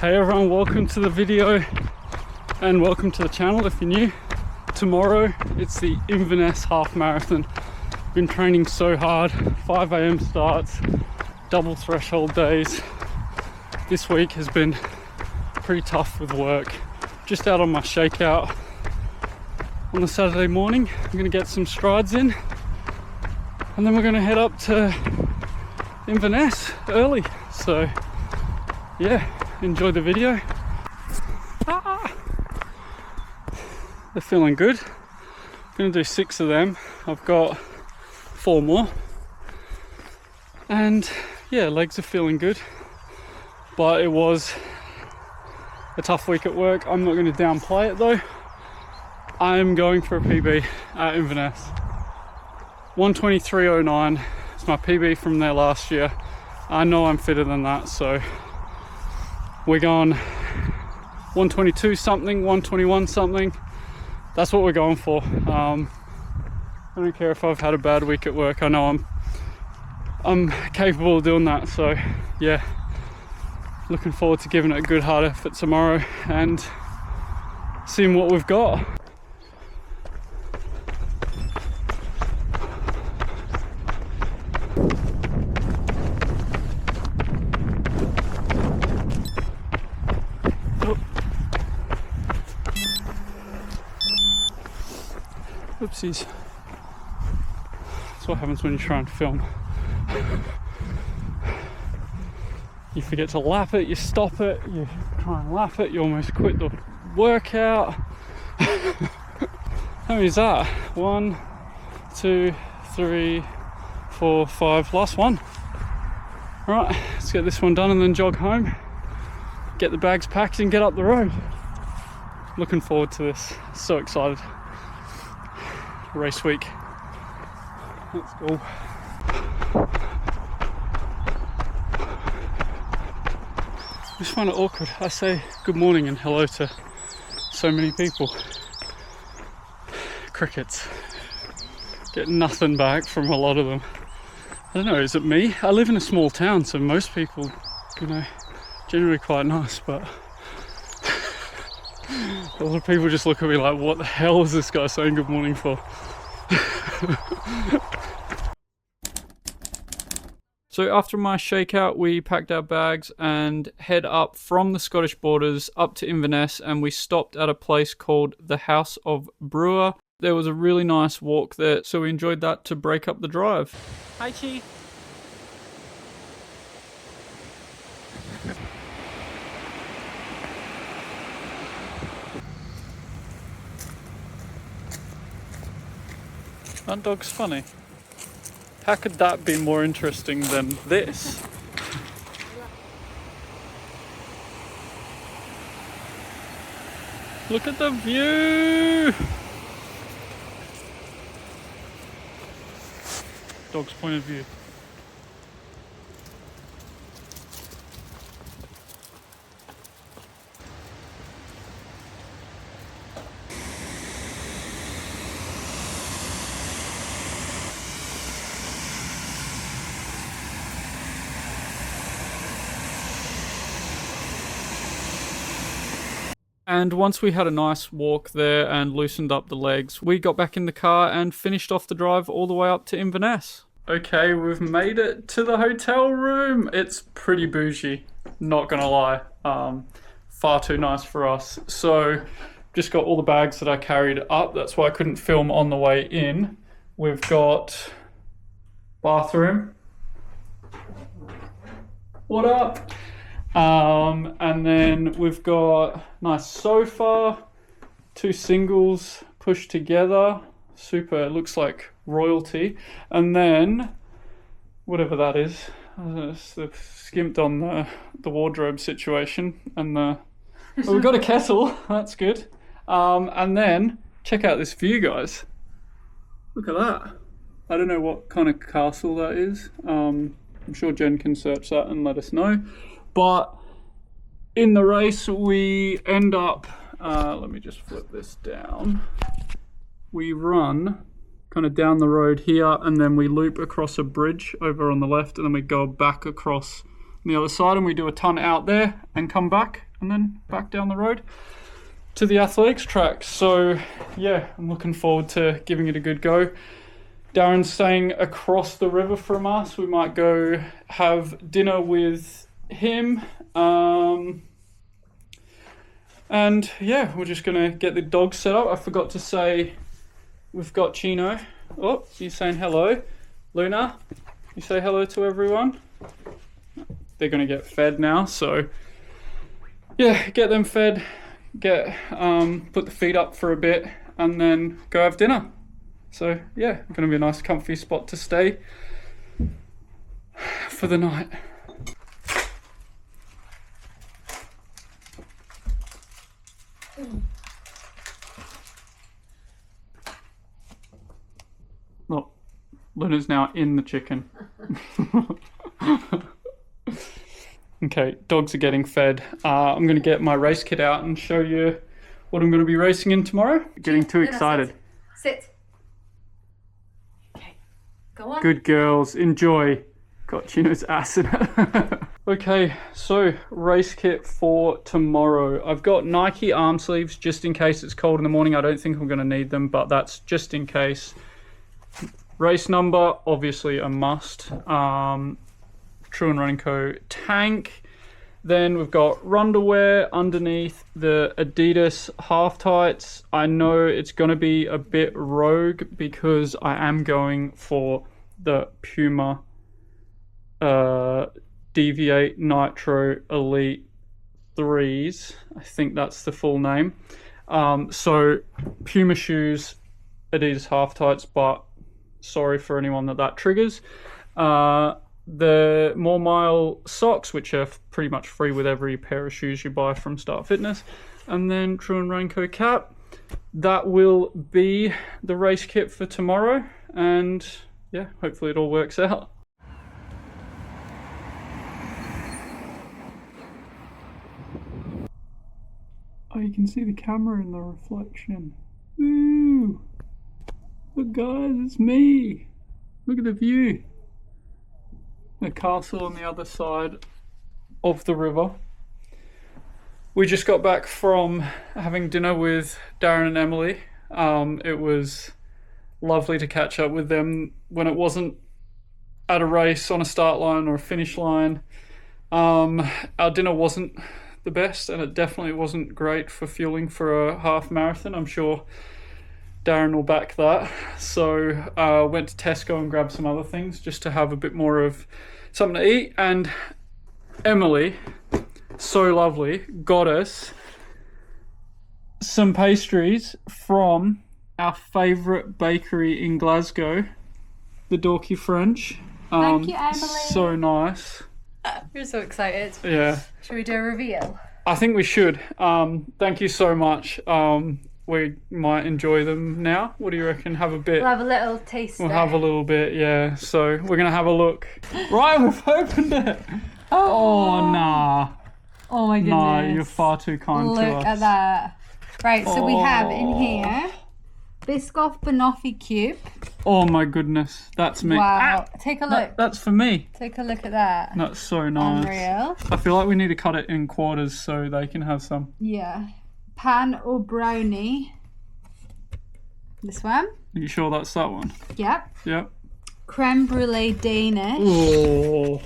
Hey everyone, welcome to the video and welcome to the channel if you're new. Tomorrow it's the Inverness Half Marathon. Been training so hard, 5 AM starts, double threshold days. This week has been pretty tough with work. Just out on my shakeout on the Saturday morning. I'm gonna get some strides in and then we're gonna head up to Inverness early. So yeah, enjoy the video. They're feeling good. I'm gonna do 6 of them. I've got 4 more. And yeah, legs are feeling good. But it was a tough week at work. I'm not gonna downplay it though. I'm going for a PB at Inverness. 1:23.09 is my PB from there last year. I know I'm fitter than that, so we're going 122 something, 121 something. That's what we're going for. I don't care if I've had a bad week at work. I know I'm capable of doing that. So yeah, looking forward to giving it a good hard effort tomorrow and seeing what we've got. Oopsies. That's what happens when you try and film. You forget to lap it, you stop it, you try and lap it, you almost quit the workout. How many is that? 1, 2, 3, 4, 5. Last one. Alright, let's get this one done and then jog home. Get the bags packed and get up the road. Looking forward to this. So excited. Race week. Let's go. I just find it awkward. I say good morning and hello to so many people. Crickets. Get nothing back from a lot of them. I don't know, is it me? I live in a small town, so most people, you know, generally quite nice, but a lot of people just look at me like, what the hell is this guy saying good morning for? So after my shakeout, we packed our bags and head up from the Scottish borders up to Inverness, and we stopped at a place called the House of Brewer. There was a really nice walk there, so we enjoyed that to break up the drive. Hi, Chi. That dog's funny. How could that be more interesting than this? Look at the view! Dog's point of view. And once we had a nice walk there and loosened up the legs, we got back in the car and finished off the drive all the way up to Inverness. Okay, we've made it to the hotel room. It's pretty bougie, not gonna lie. Far too nice for us. So, just got all the bags that I carried up. That's why I couldn't film on the way in. We've got bathroom. What up? And then we've got nice sofa, 2 singles pushed together, super, it looks like royalty. And then whatever that is, they've skimped on the wardrobe situation. And well, we've got a kettle, that's good. And then check out this view, guys. Look at that. I don't know what kind of castle that is. I'm sure Jen can search that and let us know. But in the race, we end up, let me just flip this down. We run kind of down the road here, and then we loop across a bridge over on the left, and then we go back across on the other side, and we do a ton out there and come back. and then back down the road to the athletics track. So yeah, I'm looking forward to giving it a good go. Darren's staying across the river from us. We might go have dinner with him. And yeah, we're just gonna get the dogs set up. I forgot to say, we've got Chino. Oh, he's saying hello. Luna, you say hello to everyone. They're gonna get fed now, so yeah, get them fed, put the feet up for a bit, and then go have dinner. So yeah, gonna be a nice comfy spot to stay for the night. Look, Luna's now in the chicken. Okay, dogs are getting fed. I'm going to get my race kit out and show you what I'm going to be racing in tomorrow. Getting too excited. Sit. Okay, go on. Good girls, enjoy. Got Chino's ass in it. Okay, so race kit for tomorrow. I've got Nike arm sleeves just in case it's cold in the morning. I don't think I'm going to need them, but that's just in case. Race number, obviously a must. True and Running Co. tank. Then we've got underwear underneath the Adidas half tights. I know it's going to be a bit rogue because I am going for the Puma Deviate Nitro Elite 3s. I think that's the full name. So Puma shoes, Adidas half tights, but sorry for anyone that triggers. The More Mile socks, which are pretty much free with every pair of shoes you buy from Start Fitness, and then True and Running Co. cap. That will be the race kit for tomorrow, and yeah, hopefully it all works out. Oh, you can see the camera in the reflection. Woo! Look guys, it's me! Look at the view! The castle on the other side of the river. We just got back from having dinner with Darren and Emily. It was lovely to catch up with them when it wasn't at a race on a start line or a finish line. Our dinner wasn't the best, and it definitely wasn't great for fueling for a half marathon. I'm sure Darren will back that. So went to Tesco and grabbed some other things just to have a bit more of something to eat. And Emily, so lovely, got us some pastries from our favourite bakery in Glasgow, the Dorky French. Thank you, Emily. So nice. You're so excited. Yeah. Should we do a reveal? I think we should. Thank you so much. We might enjoy them now. What do you reckon? Have a bit. We'll have a little taste. We'll have a little bit, yeah. So we're going to have a look. Right, we've opened it. Oh, nah. Oh my goodness. Nah, you're far too kind to us. Look at that. Right, so we have in here Biscoff Banoffee Cube. Oh my goodness, that's me. Wow, take a look. That's for me. Take a look at that. That's so nice. Unreal. I feel like we need to cut it in quarters so they can have some. Yeah. Pan or brownie. This one. Are you sure that's that one? Yep. Yep. Creme brulee Danish. Oh.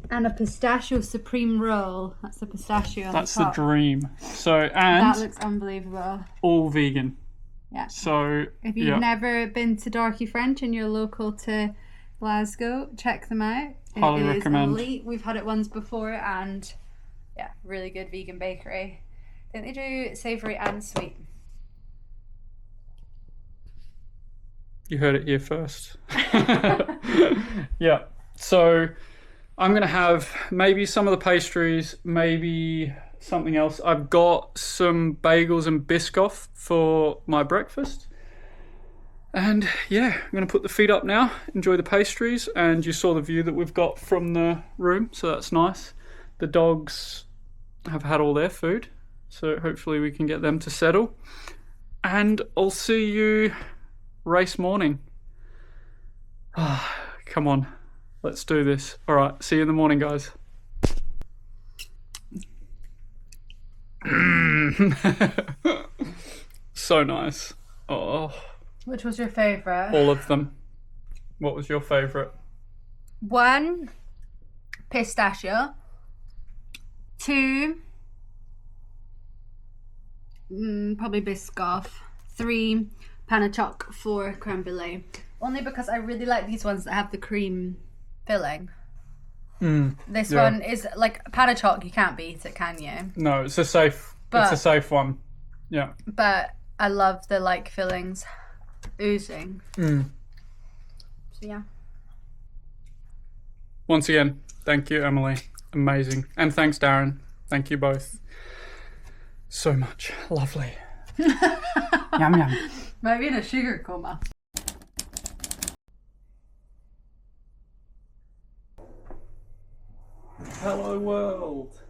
And a pistachio supreme roll. That's the pistachio on That's the top. the dream. So, and that looks unbelievable. all vegan. Yeah. So if you've never been to Dorky French and you're local to Glasgow, check them out. Highly It is recommend. elite. We've had it once before, and yeah, really good vegan bakery. I think they do savoury and sweet. You heard it here first. Yeah. So I'm going to have maybe some of the pastries, maybe something else. I've got some bagels and Biscoff for my breakfast. And yeah, I'm going to put the feet up now, enjoy the pastries, and you saw the view that we've got from the room, so that's nice. The dogs have had all their food, so hopefully we can get them to settle. And I'll see you race morning. Come on, let's do this. All right, see you in the morning, guys. So nice. Oh, Which was your favourite? all of them. What was your favourite? 1, pistachio. 2, probably Biscoff. 3, pain au choc. 4, creme brulee. Only because I really like these ones that have the cream filling. This one is like pain au choc. You can't beat it, can you? No, it's a safe one. Yeah. But I love the like fillings oozing. So yeah. Once again, thank you, Emily. Amazing. And thanks, Darren. Thank you both so much. Lovely. Yum yum. Maybe in a sugar coma. Hello world.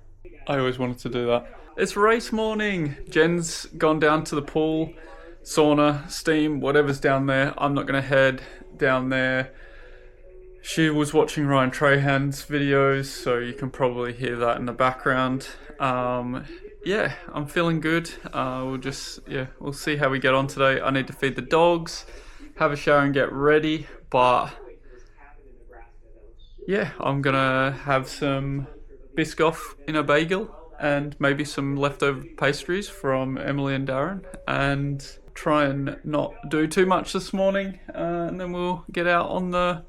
I always wanted to do that. It's race morning. Jen's gone down to the pool, sauna, steam, whatever's down there. I'm not going to head down there. She was watching Ryan Trahan's videos, so you can probably hear that in the background. Yeah, I'm feeling good. We'll see how we get on today. I need to feed the dogs, have a shower and get ready, but yeah, I'm gonna have some Biscoff in a bagel and maybe some leftover pastries from Emily and Darren, and try and not do too much this morning, and then we'll get out on the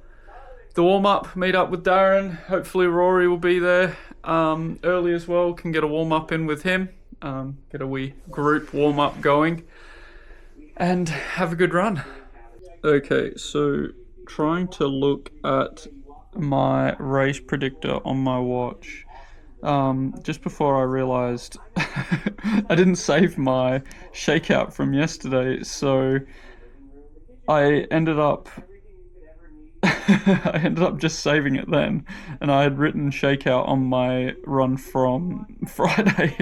warm-up, meet up with Darren. Hopefully Rory will be there early as well, can get a warm-up in with him, get a wee group warm-up going, and have a good run. Okay, so trying to look at my race predictor on my watch. Just before I realised I didn't save my shakeout from yesterday, so I ended up just saving it then, and I had written shakeout on my run from Friday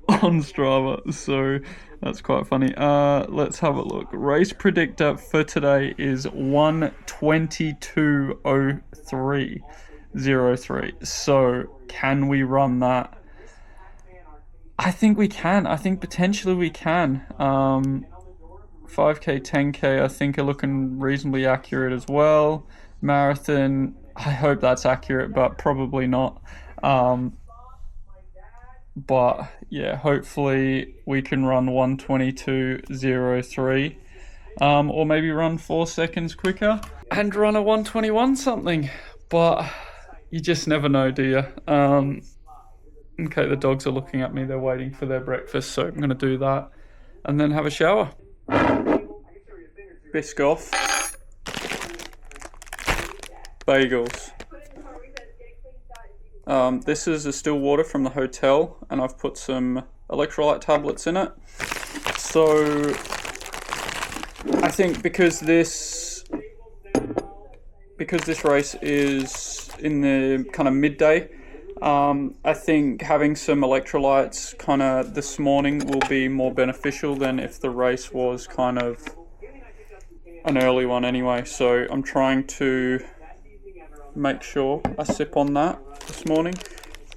on Strava, so that's quite funny. Let's have a look. Race predictor for today is 1:22:03. So can we run that? I think we can. I think potentially we can. 5k, 10k I think are looking reasonably accurate as well. Marathon, I hope that's accurate, but probably not. But yeah, hopefully we can run 1:22:03, or maybe run 4 seconds quicker and run a 1:21 something. But you just never know, do you? Okay, the dogs are looking at me. They're waiting for their breakfast, so I'm going to do that and then have a shower. Biscoff, bagels. This is a still water from the hotel, and I've put some electrolyte tablets in it. So I think because this race is in the kind of midday, I think having some electrolytes kind of this morning will be more beneficial than if the race was kind of an early one anyway. So I'm trying to make sure I sip on that this morning.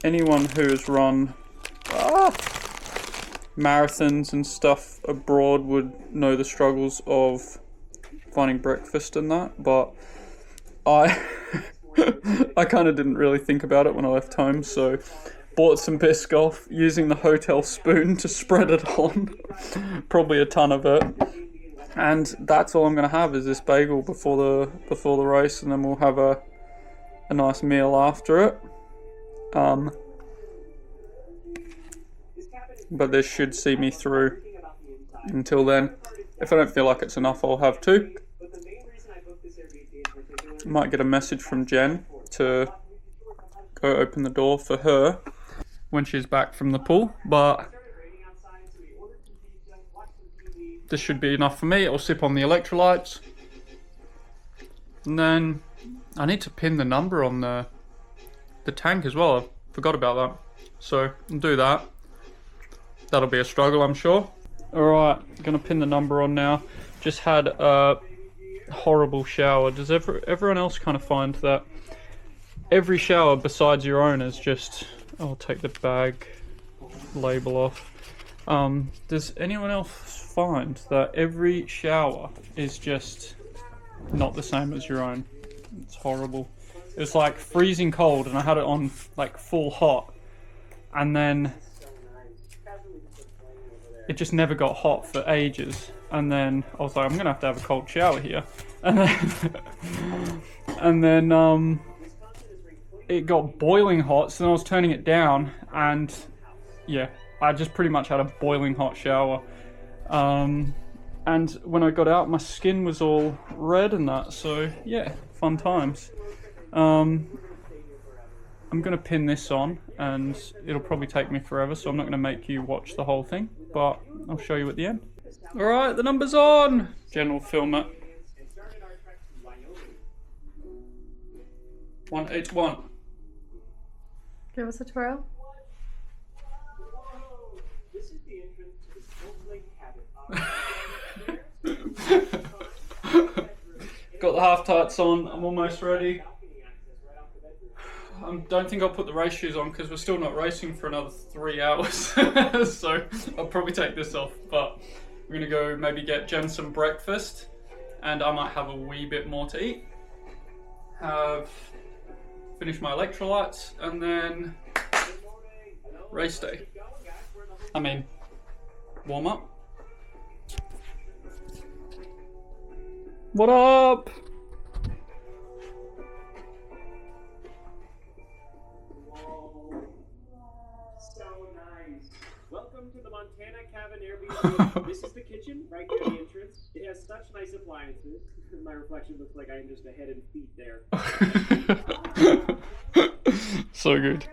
Anyone who has run marathons and stuff abroad would know the struggles of finding breakfast and that, but I kind of didn't really think about it when I left home, so bought some Biscoff using the hotel spoon to spread it on, probably a ton of it, and that's all I'm going to have is this bagel before the race, and then we'll have a nice meal after it. But this should see me through until then. If I don't feel like it's enough, I'll have 2. Might get a message from Jen to go open the door for her when she's back from the pool, but this should be enough for me. I'll sip on the electrolytes, and then I need to pin the number on the tank as well. I forgot about that, so I'll do that. That'll be a struggle, I'm sure. Alright, gonna pin the number on now. Just had a horrible shower. Does everyone else kind of find that every shower besides your own is just... I'll take the bag label off. Does anyone else find that every shower is just not the same as your own? It's horrible. It was like freezing cold and I had it on like full hot, and then it just never got hot for ages, and then I was like, I'm gonna have a cold shower here, and then it got boiling hot, so then I was turning it down, and yeah, I just pretty much had a boiling hot shower, and when I got out my skin was all red and that, so yeah, fun times. I'm going to pin this on, and it'll probably take me forever, so I'm not going to make you watch the whole thing, but I'll show you at the end. Alright, the number's on! Jen will film it. 181. Give us a twirl. Got the half tights on, I'm almost ready. I don't think I'll put the race shoes on because we're still not racing for another 3 hours. So I'll probably take this off, but we're going to go maybe get Jen some breakfast, and I might have a wee bit more to eat. Finish my electrolytes, and then race day. I mean, warm up. What up? Welcome to the Montana Cabin Airbnb. This is the kitchen right near the entrance. It has such nice appliances. My reflection looks like I am just a head and feet there. So good.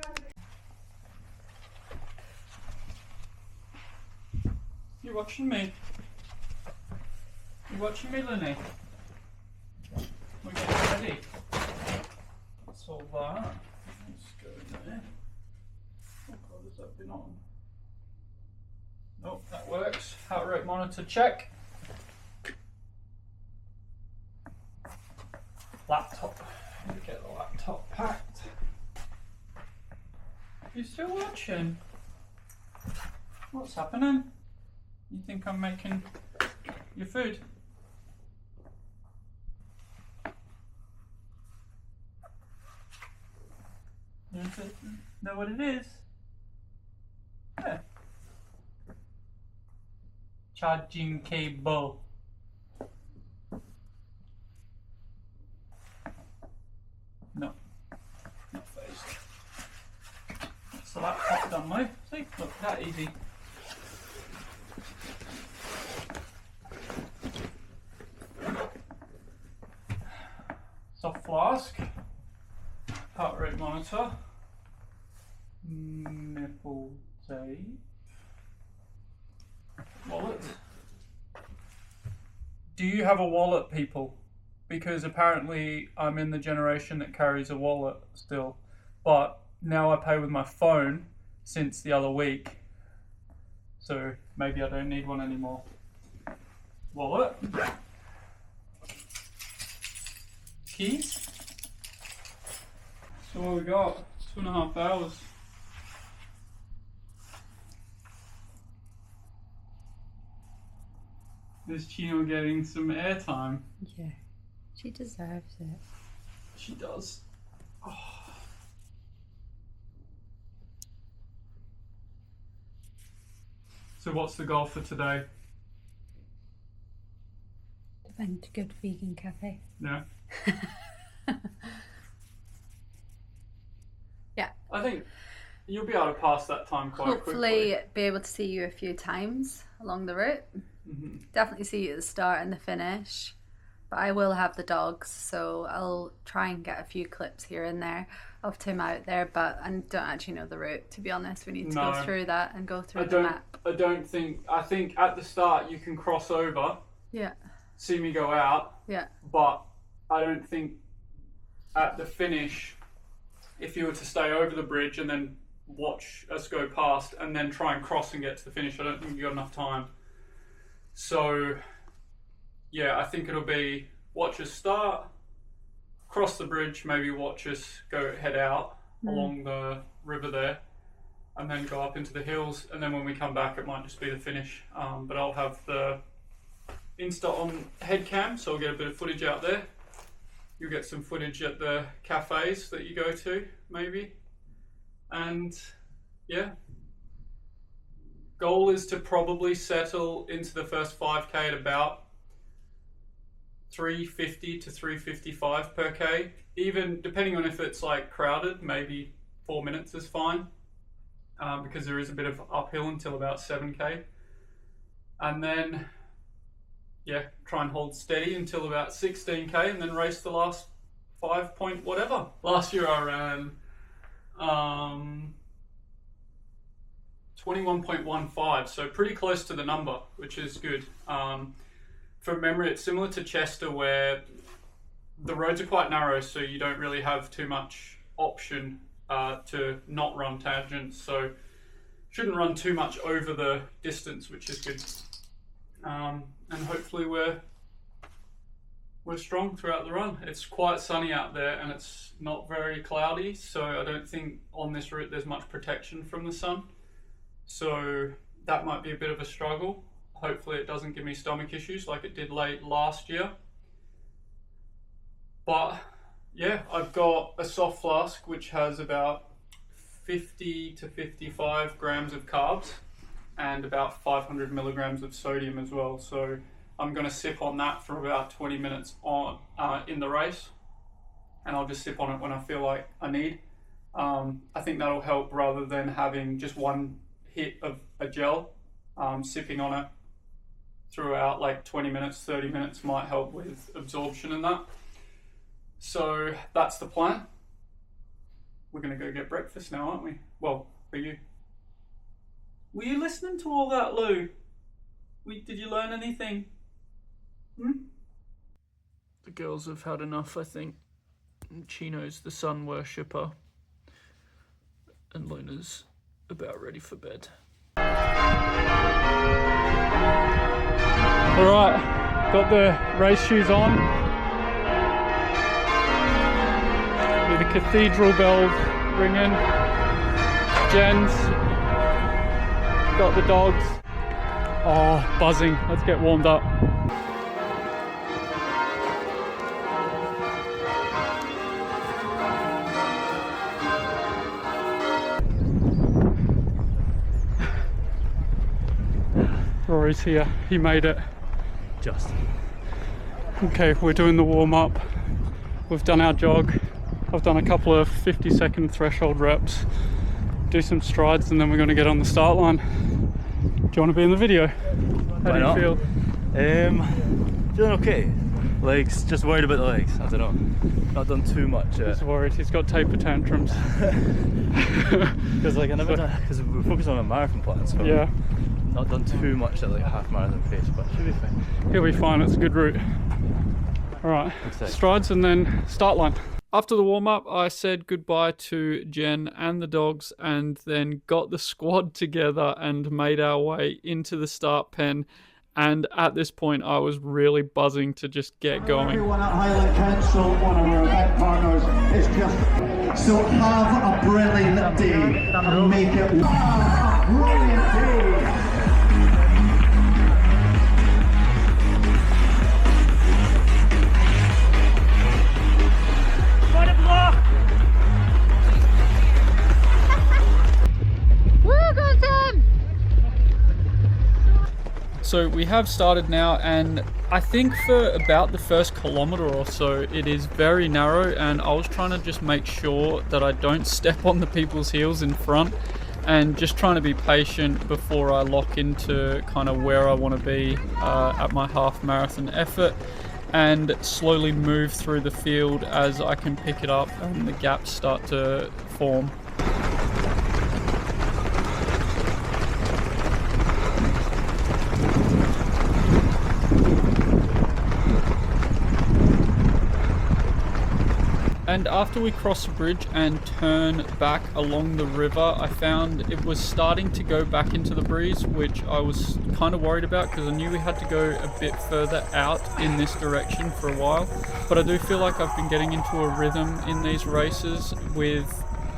You watching me? You watching me, Lenny? We're getting ready. That's all that. Let's go in there. Oh god, has that been on? Nope, that works. Heart rate monitor check. Laptop. Get the laptop packed. You still watching? What's happening? You think I'm making your food? You want to know what it is? Yeah. Charging cable. No, not phased. That's the laptop done now. See, look, that easy. Soft flask, heart rate monitor, nipple tape, wallet. Do you have a wallet, people? Because apparently I'm in the generation that carries a wallet still, but now I pay with my phone since the other week, so maybe I don't need one anymore. Wallet. Keys. So what we got? 2.5 hours. Is Chino getting some airtime? Yeah, she deserves it. She does. Oh. So what's the goal for today? To find a good vegan cafe. Yeah. Yeah. I think you'll be able to pass that time quite Hopefully quickly. be able to see you a few times along the route. Mm-hmm. Definitely see you at the start and the finish. But I will have the dogs, so I'll try and get a few clips here and there of Tim out there, but I don't actually know the route, to be honest. We need to go through that and go through the map. I think at the start you can cross over, Yeah. see me go out, Yeah. but I don't think at the finish, if you were to stay over the bridge and then watch us go past and then try and cross and get to the finish, I don't think you got enough time. So yeah, I think it'll be watch us start, cross the bridge, maybe watch us go head out along the river there, and then go up into the hills, and then when we come back it might just be the finish. But I'll have the Insta on head cam, so I'll get a bit of footage out there. You'll get some footage at the cafes that you go to, maybe. And yeah, goal is to probably settle into the first 5k at about 350 to 355 per k. Even depending on if it's like crowded, maybe 4 minutes is fine, because there is a bit of uphill until about 7k. And then yeah, try and hold steady until about 16k, and then race the last 5 point whatever. Last year I ran 21.15, so pretty close to the number, which is good. From memory, it's similar to Chester, where the roads are quite narrow, so you don't really have too much option to not run tangents, so shouldn't run too much over the distance, which is good. And hopefully we're strong throughout the run. It's quite sunny out there and it's not very cloudy, so I don't think on this route there's much protection from the sun, so that might be a bit of a struggle. Hopefully it doesn't give me stomach issues like it did late last year. But yeah, I've got a soft flask which has about 50 to 55 grams of carbs and about 500 milligrams of sodium as well. So I'm going to sip on that for about 20 minutes on in the race, and I'll just sip on it when I feel like I need. I think that'll help rather than having just one hit of a gel. Sipping on it throughout like 20 minutes, 30 minutes might help with absorption and that. So that's the plan. We're going to go get breakfast now, aren't we? Well, for you. Were you listening to all that, Lou? Did you learn anything? The girls have had enough, I think. Chino's the sun worshipper, and Luna's about ready for bed. Alright, got the race shoes on. With the cathedral bells ringing. Jen's got the dogs. Oh, buzzing. Let's get warmed up. Rory's here. He made it. Just. Okay, we're doing the warm-up. We've done our jog. I've done a couple of 50-second threshold reps. Do some strides, and then we're going to get on the start line. Do you want to be in the video? How do you feel? Feeling okay. Legs, just worried about the legs. I don't know. Not done too much yet. He's worried. He's got taper tantrums. Because like because we're focused on a marathon plan, so yeah. Not done too much at like half marathon pace, but should be fine. He'll be fine. It's a good route. All right, strides and then start line. After the warm-up, I said goodbye to Jen and the dogs, and then got the squad together and made our way into the start pen. And at this point, I was really buzzing to just get going. Everyone at Highland Council, one of our event partners, is just so have a brilliant day and make it a brilliant day. So we have started now, and I think for about the first kilometer or so it is very narrow, and I was trying to just make sure that I don't step on the people's heels in front, and just trying to be patient before I lock into kind of where I want to be at my half marathon effort, and slowly move through the field as I can pick it up and the gaps start to form. And after we crossed the bridge and turn back along the river, I found it was starting to go back into the breeze, which I was kind of worried about because I knew we had to go a bit further out in this direction for a while. But I do feel like I've been getting into a rhythm in these races with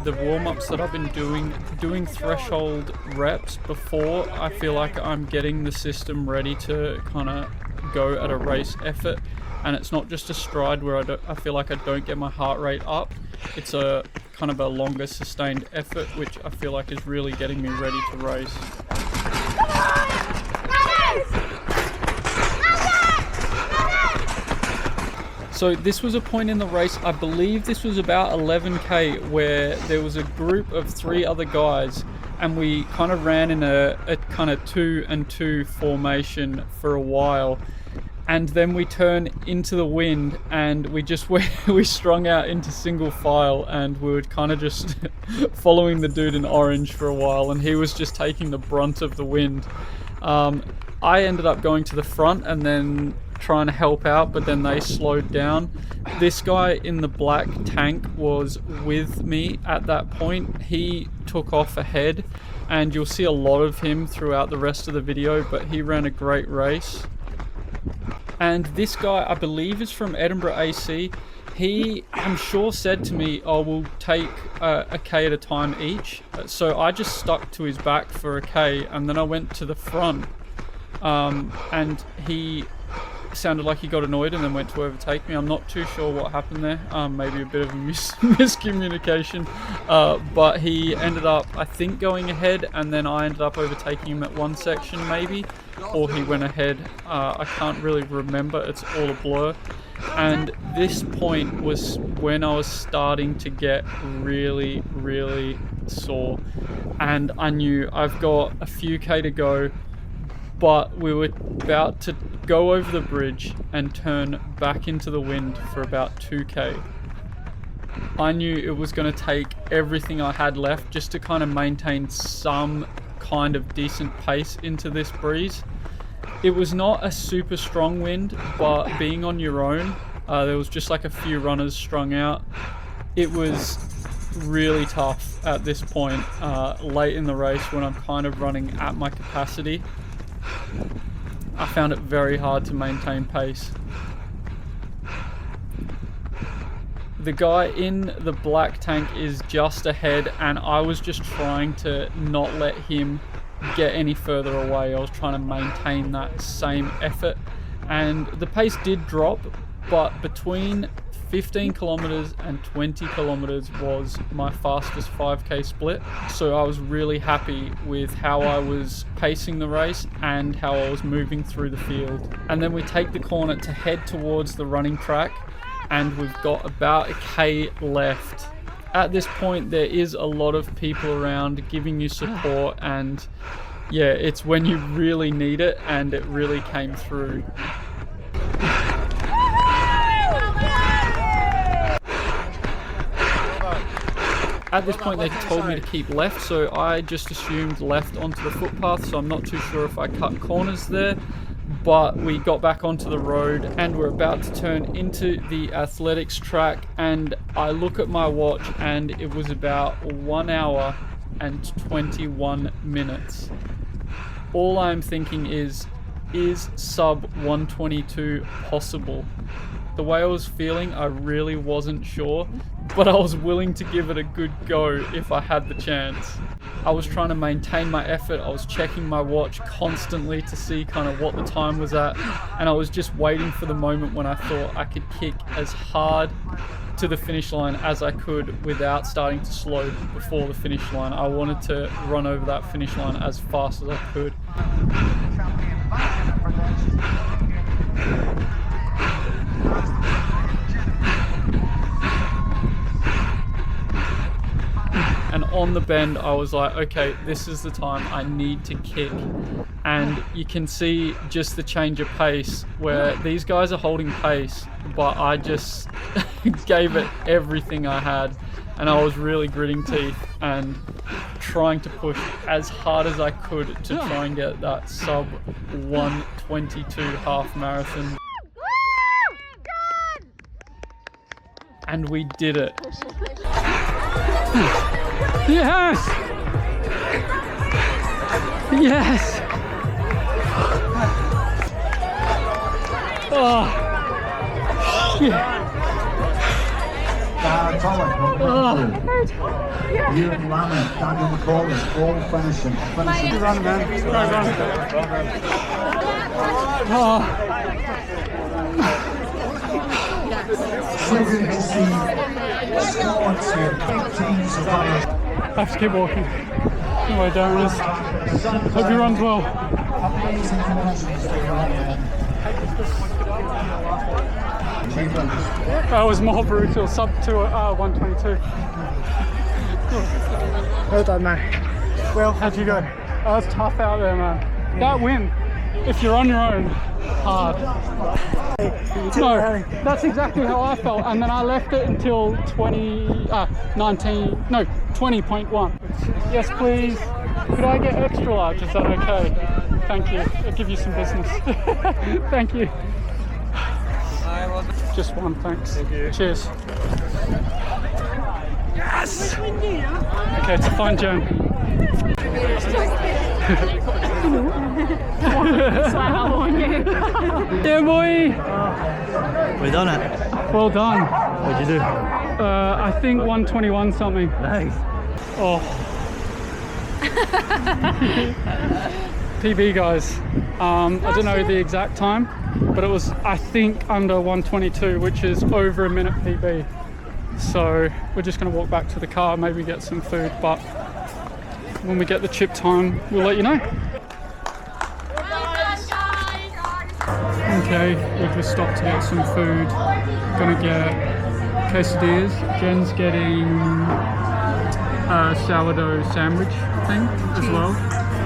the warm-ups that I've been doing threshold reps before, I feel like I'm getting the system ready to kind of go at a race effort, and it's not just a stride where I feel like I don't get my heart rate up. It's a kind of a longer sustained effort, which I feel like is really getting me ready to race. So this was a point in the race, I believe this was about 11k, where there was a group of 3 other guys and we kind of ran in a kind of 2 and 2 formation for a while. And then we turned into the wind and we strung out into single file, and we were kind of just following the dude in orange for a while, and he was just taking the brunt of the wind. I ended up going to the front and then trying to help out, but then they slowed down. This guy in the black tank was with me at that point. He took off ahead, and you'll see a lot of him throughout the rest of the video, but he ran a great race. And this guy, I believe, is from Edinburgh AC. He, I'm sure, said to me, oh, we'll take a K at a time each. So I just stuck to his back for a K, and then I went to the front. And he sounded like he got annoyed and then went to overtake me. I'm not too sure what happened there. Maybe a bit of a miscommunication. But he ended up, I think, going ahead, and then I ended up overtaking him at one section maybe. Or he went ahead. I can't really remember. It's all a blur. And this point was when I was starting to get really, really sore. And I knew I've got a few K to go, but we were about to go over the bridge and turn back into the wind for about 2k. I knew it was going to take everything I had left just to kind of maintain some kind of decent pace into this breeze. It was not a super strong wind, but being on your own, there was just like a few runners strung out. It was really tough at this point, late in the race when I'm kind of running at my capacity. I found it very hard to maintain pace. The guy in the black tank is just ahead, and I was just trying to not let him get any further away. I was trying to maintain that same effort, and the pace did drop, but between 15 kilometers and 20 kilometers was my fastest 5k split. So I was really happy with how I was pacing the race and how I was moving through the field. And then we take the corner to head towards the running track, and we've got about a K left. At this point, there is a lot of people around giving you support, and yeah, it's when you really need it, and it really came through. At this point, they told me to keep left, so I just assumed left onto the footpath, so I'm not too sure if I cut corners there. But we got back onto the road and we're about to turn into the athletics track, and I look at my watch and it was about 1 hour and 21 minutes. All I'm thinking is sub 122 possible? The way I was feeling, I really wasn't sure, but I was willing to give it a good go if I had the chance. I was trying to maintain my effort. I was checking my watch constantly to see kind of what the time was at, and I was just waiting for the moment when I thought I could kick as hard to the finish line as I could without starting to slow before the finish line. I wanted to run over that finish line as fast as I could. And on the bend, I was like, okay, this is the time I need to kick. And you can see just the change of pace where these guys are holding pace, but I just gave it everything I had. And I was really gritting teeth and trying to push as hard as I could to try and get that sub 122 half marathon. And we did it. Yes! Yes! Oh! Yeah. You and Lamont, Daniel McCauley, all finishing. Good run, man. Great run. Oh. So good to see squads here, big teams of ours. I have to keep walking. Anyway, Darren is. Hope he runs well. Amazing conditions for your That was more brutal. Sub-3 122. Well done, mate. Well, how'd you go? That was tough out there, man. That wind, if you're on your own, hard. No, that's exactly how I felt, and then I left it until 20.1. Yes, please. Could I get extra large? Is that okay? Thank you. I'll give you some business. Thank you. Just one, thanks. Thank you. Cheers. Yes! Okay, to find Joan. Yeah, boy! We done it. Well done. What'd you do? I think 121 something. Nice. Oh. PB, guys. I don't know the exact time, but it was, I think, under 122, which is over a minute PB. So we're just going to walk back to the car, maybe get some food, but when we get the chip time, we'll let you know. Okay, we've just stopped to get some food. Gonna get quesadillas. Jen's getting a sourdough sandwich thing as well.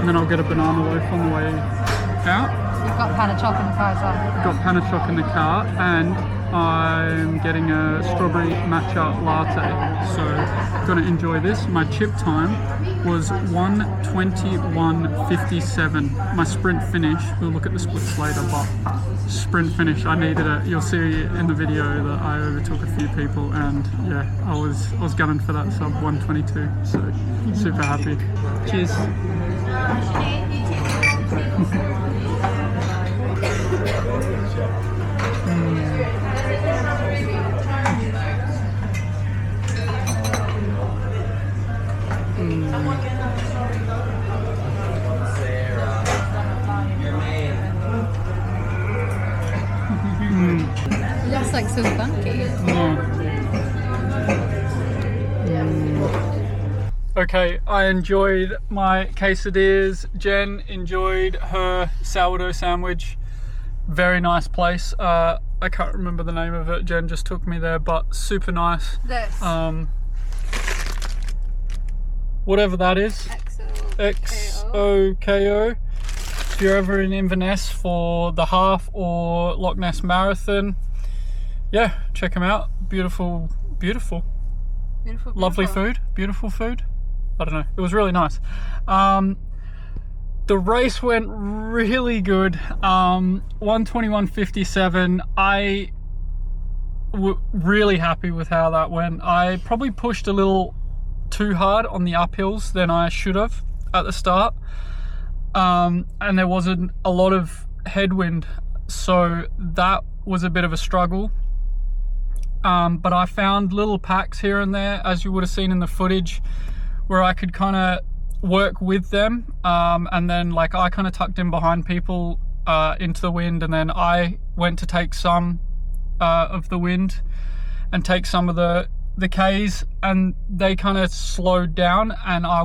And then I'll get a banana loaf on the way out. We've got pan of choc in the car as well. Got pan of choc in the car, and I'm getting a strawberry matcha latte. So gonna enjoy this. My chip time was 1:21:57. My sprint finish, we'll look at the splits later, but sprint finish, I needed it. You'll see in the video that I overtook a few people, and yeah, I was gunning for that sub 122. So super happy. Cheers. That's like so funky. Okay, I enjoyed my quesadillas. Jen enjoyed her sourdough sandwich. Very nice place. I can't remember the name of it. Jen just took me there, but super nice. This. Whatever that is. XOKO. If you're ever in Inverness for the half or Loch Ness Marathon, yeah, check them out. Beautiful, beautiful. Beautiful. Lovely food, beautiful food. I don't know, it was really nice. The race went really good. 1:21:57. I really happy with how that went. I probably pushed a little too hard on the uphills than I should have at the start. And there wasn't a lot of headwind, so that was a bit of a struggle. But I found little packs here and there, as you would have seen in the footage, where I could kind of work with them, and then like I kind of tucked in behind people into the wind, and then I went to take some of the wind and take some of the Ks, and they kind of slowed down, and I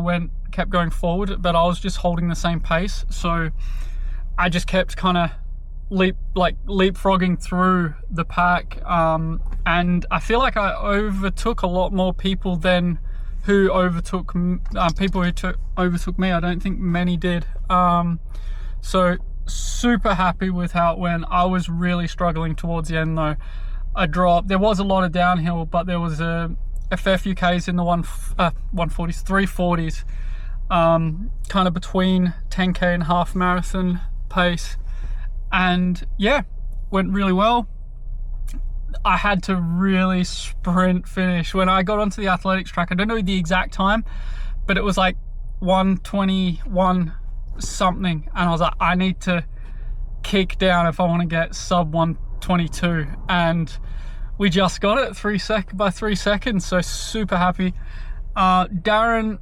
kept going forward, but I was just holding the same pace, so I just kept kind of leapfrogging through the pack, and I feel like I overtook a lot more people than who overtook people who overtook me. I don't think many did. So super happy with how it went. I was really struggling towards the end though. I dropped. There was a lot of downhill, but there was a fair few Ks in the 140s, 340s, kind of between 10K and half marathon pace, and yeah, went really well. I had to really sprint finish when I got onto the athletics track. I don't know the exact time, but it was like 1:21 something, and I was like, I need to kick down if I want to get sub 1:22, and we just got it by 3 seconds, so super happy. Darren,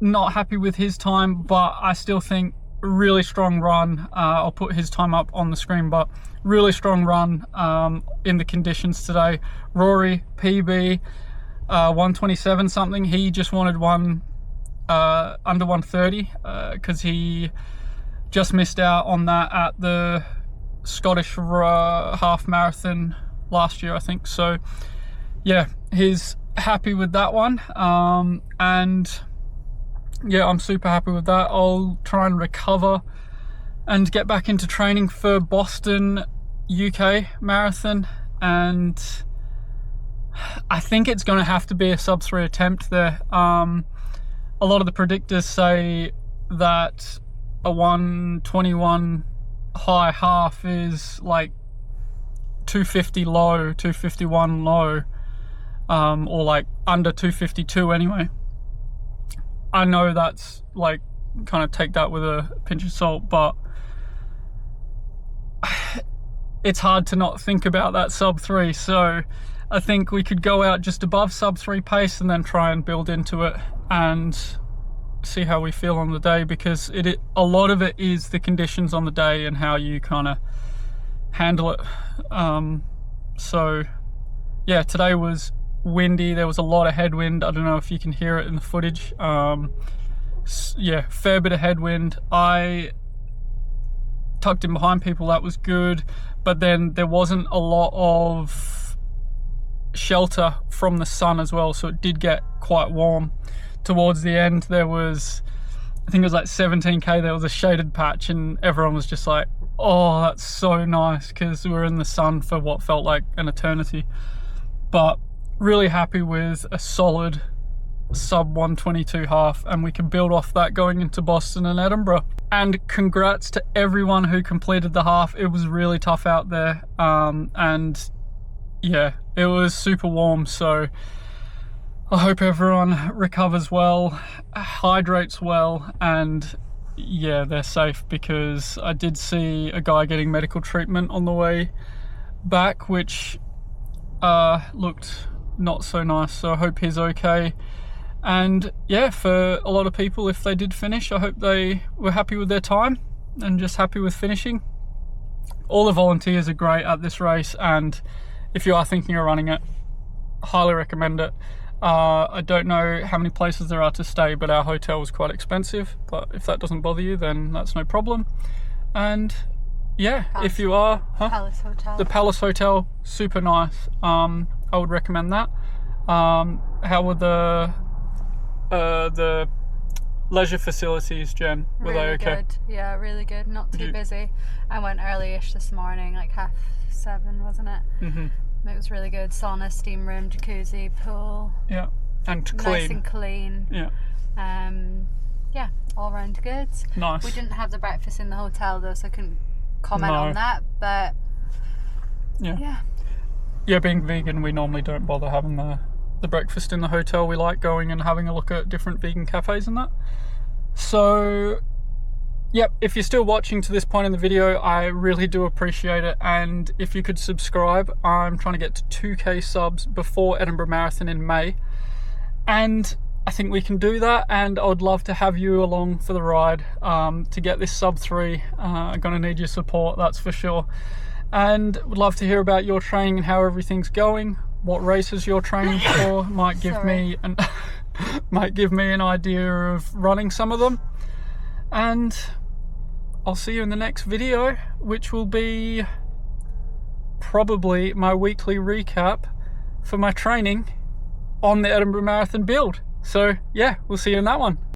not happy with his time, but I still think really strong run. I'll put his time up on the screen, but really strong run in the conditions today. Rory, PB, 127 something. He just wanted one under 130 because he just missed out on that at the Scottish half marathon last year, I think. So yeah, he's happy with that one, and yeah, I'm super happy with that. I'll try and recover and get back into training for Boston UK marathon, and I think it's going to have to be a sub-3 attempt there. A lot of the predictors say that a 121 high half is like 250 low, 251 low, or like under 252 anyway. I know that's like, kind of take that with a pinch of salt, but it's hard to not think about that sub-3. So I think we could go out just above sub-3 pace and then try and build into it and see how we feel on the day, because a lot of it is the conditions on the day and how you kind of handle it. So yeah, today was windy. There was a lot of headwind. I don't know if you can hear it in the footage. Yeah, fair bit of headwind. I tucked in behind people, that was good, but then there wasn't a lot of shelter from the sun as well, so it did get quite warm towards the end. There was, I think it was like 17k, there was a shaded patch and everyone was just like, oh, that's so nice, because we were in the sun for what felt like an eternity. But really happy with a solid sub 122 half, and we can build off that going into Boston and Edinburgh. And congrats to everyone who completed the half. It was really tough out there, and yeah, it was super warm, so I hope everyone recovers well, hydrates well, and yeah, they're safe, because I did see a guy getting medical treatment on the way back, which looked not so nice, so I hope he's okay. And yeah, for a lot of people, if they did finish, I hope they were happy with their time and just happy with finishing. All the volunteers are great at this race, and if you are thinking of running it, highly recommend it. I don't know how many places there are to stay, but our hotel was quite expensive, but if that doesn't bother you, then that's no problem. And yeah, if you are, Palace Hotel. The Palace Hotel, super nice. I would recommend that. How were the leisure facilities, Jen? Were really they okay? Good. Yeah, really good. Not too busy. I went early-ish this morning, like 7:30, wasn't it? Mm-hmm. It was really good. Sauna, steam room, jacuzzi, pool. Yeah, and clean. Nice and clean. Yeah. Yeah, all round good. Nice. We didn't have the breakfast in the hotel though, so I couldn't comment on that. But yeah. Yeah, being vegan, we normally don't bother having the breakfast in the hotel. We like going and having a look at different vegan cafes and that. So yep, if you're still watching to this point in the video, I really do appreciate it, and if you could subscribe. I'm trying to get to 2k subs before Edinburgh Marathon in May, and I think we can do that, and I would love to have you along for the ride to get this sub-3. I'm going to need your support, that's for sure, and would love to hear about your training and how everything's going, what races you're training for. Might give me an idea of running some of them. And I'll see you in the next video, which will be probably my weekly recap for my training on the Edinburgh Marathon build. So yeah, we'll see you in that one.